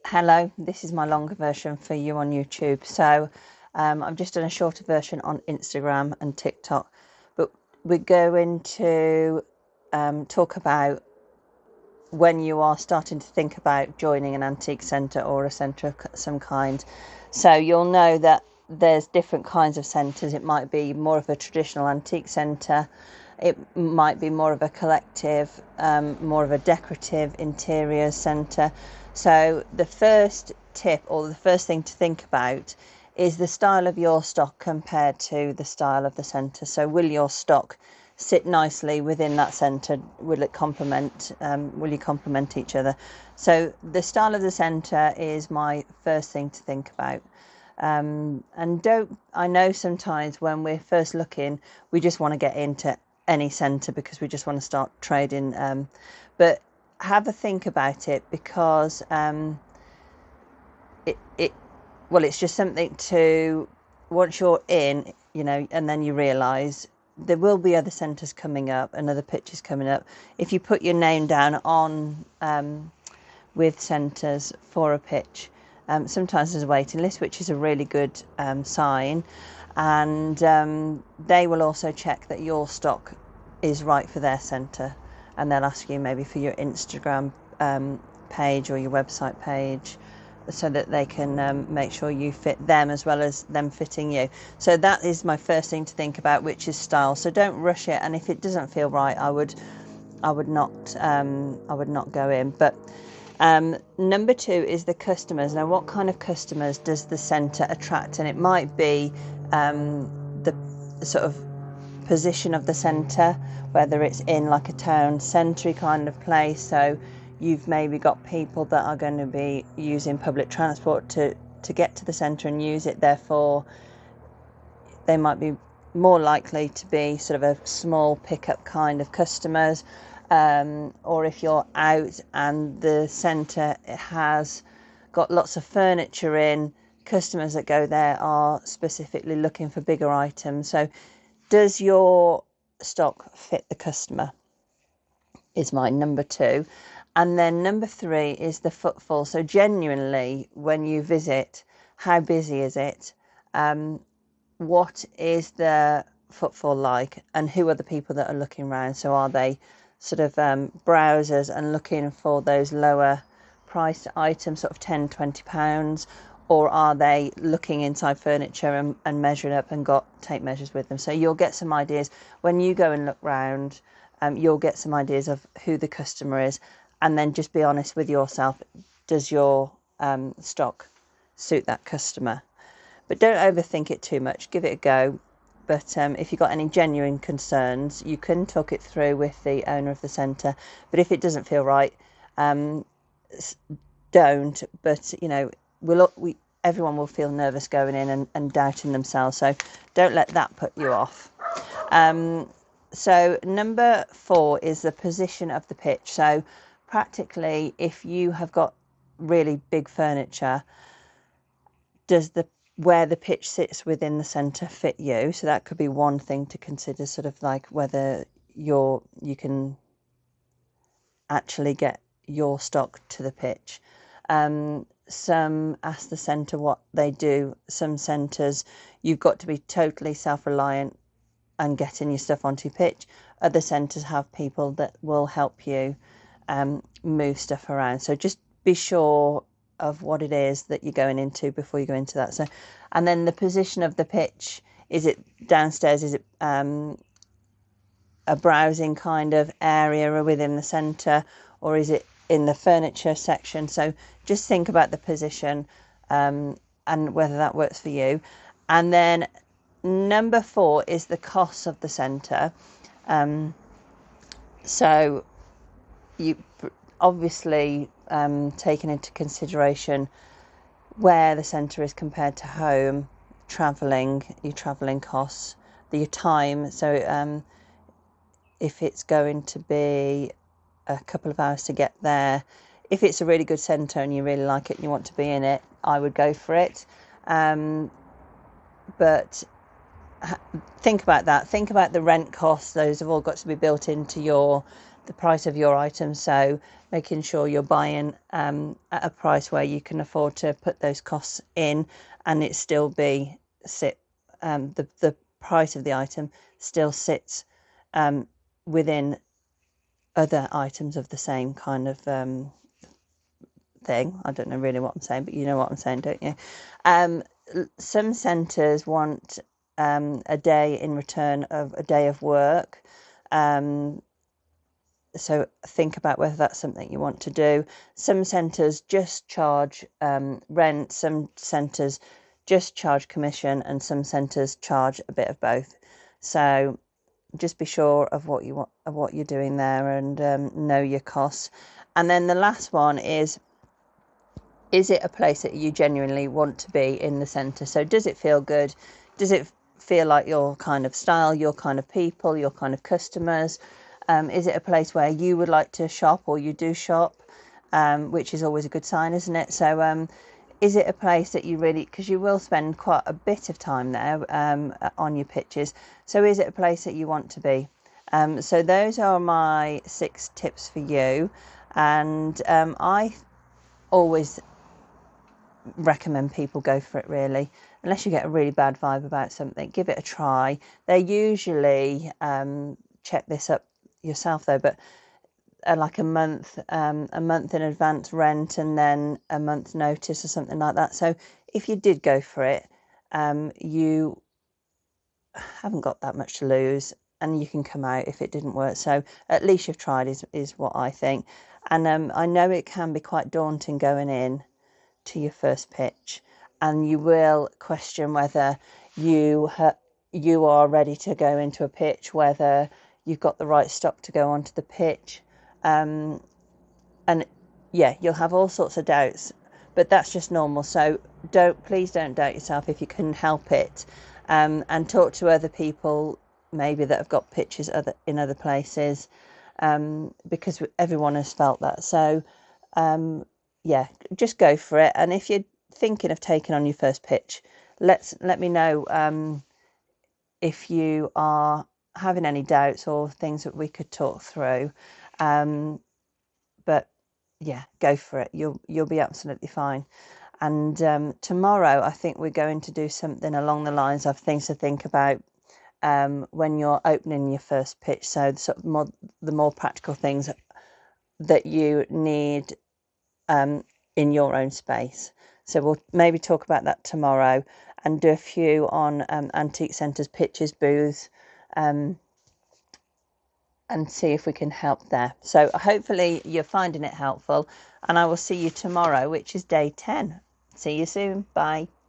Hello, this is my longer version for you on YouTube. So I've just done a shorter version on Instagram and TikTok, but we're going to talk about when you are starting to think about joining an antique centre or a centre of some kind. So you'll know that there's different kinds of centres. It might be more of a traditional antique centre. It might be more of a collective, more of a decorative interior centre. So the first tip or the first thing to think about is the style of your stock compared to the style of the centre. So will your stock sit nicely within that centre? Will it complement? Will you complement each other? So the style of the centre is my first thing to think about. I know sometimes when we're first looking, we just want to get into any centre because we just want to start trading. But have a think about it because it's just something to, once you're in, and then you realise there will be other centres coming up and other pitches coming up. If you put your name down on with centres for a pitch, sometimes there's a waiting list, which is a really good sign, and they will also check that your stock is right for their centre, and they'll ask you maybe for your Instagram page or your website page, so that they can make sure you fit them as well as them fitting you. So that is my first thing to think about, which is style. So don't rush it, and if it doesn't feel right, I would not go in. But number two is the customers. Now, what kind of customers does the centre attract? And it might be the sort of position of the centre, whether it's in like a town centre kind of place. So you've maybe got people that are going to be using public transport to get to the centre and use it. Therefore, they might be more likely to be sort of a small pickup kind of customers. Or if you're out and the centre has got lots of furniture in, customers that go there are specifically looking for bigger items. So does your stock fit the customer is my number two. And then number three is the footfall. So genuinely, when you visit, how busy is it? What is the footfall like? And who are the people that are looking around? So are they sort of browsers and looking for those lower priced items, sort of £10-20? Or are they looking inside furniture and measuring up and got tape measures with them? So you'll get some ideas. When you go and look round, you'll get some ideas of who the customer is. And then just be honest with yourself. Does your stock suit that customer? But don't overthink it too much. Give it a go. But if you've got any genuine concerns, you can talk it through with the owner of the centre. But if it doesn't feel right, don't. But, everyone will feel nervous going in and doubting themselves. So don't let that put you off. So number four is the position of the pitch. So practically, if you have got really big furniture, does where the pitch sits within the centre fit you? So that could be one thing to consider, sort of like whether you can actually get your stock to the pitch. Some ask the centre what they do. Some centres, you've got to be totally self-reliant and getting your stuff onto your pitch. Other centres have people that will help you move stuff around. So just be sure of what it is that you're going into before you go into that. So, and then the position of the pitch, is it downstairs? Is it a browsing kind of area within the centre, or is it in the furniture section? So just think about the position and whether that works for you. And then number four is the cost of the centre. So you obviously taking into consideration where the centre is compared to home, your travelling costs, your time. So if it's going to be a couple of hours to get there, if it's a really good centre and you really like it and you want to be in it, I would go for it. But think about that. Think about the rent costs. Those have all got to be built into your the price of your items. So making sure you're buying at a price where you can afford to put those costs in, and it still be sit the price of the item still sits within other items of the same kind of thing. I don't know really what I'm saying, but you know what I'm saying, don't you? Some centres want a day in return of a day of work. So think about whether that's something you want to do. Some centres just charge rent, some centres just charge commission, and some centres charge a bit of both. So just be sure of what you want, of what you're doing there, and know your costs. And then the last one is it a place that you genuinely want to be in the centre? So does it feel good? Does it feel like your kind of style, your kind of people, your kind of customers? Is it a place where you would like to shop, or you do shop, which is always a good sign, isn't it? So is it a place that you really, because you will spend quite a bit of time there on your pitches, so is it a place that you want to be? So those are my 6 tips for you, and I always recommend people go for it, really, unless you get a really bad vibe about something. Give it a try. They usually check this up yourself though, but like a month in advance rent, and then a month's notice or something like that. So if you did go for it, you haven't got that much to lose, and you can come out if it didn't work. So at least you've tried, is what I think. And I know it can be quite daunting going in to your first pitch, and you will question whether you are ready to go into a pitch, whether you've got the right stock to go onto the pitch, and yeah, you'll have all sorts of doubts, but that's just normal. So please don't doubt yourself if you can help it, and talk to other people maybe that have got pitches in other places, because everyone has felt that. So yeah, just go for it. And if you're thinking of taking on your first pitch, let me know if you are having any doubts or things that we could talk through. But yeah, go for it. You'll be absolutely fine. And tomorrow, I think we're going to do something along the lines of things to think about when you're opening your first pitch. So the more practical things that you need in your own space. So we'll maybe talk about that tomorrow, and do a few on Antique Centre's pitches booths, and see if we can help there. So hopefully you're finding it helpful, and I will see you tomorrow, which is day 10. See you soon. Bye.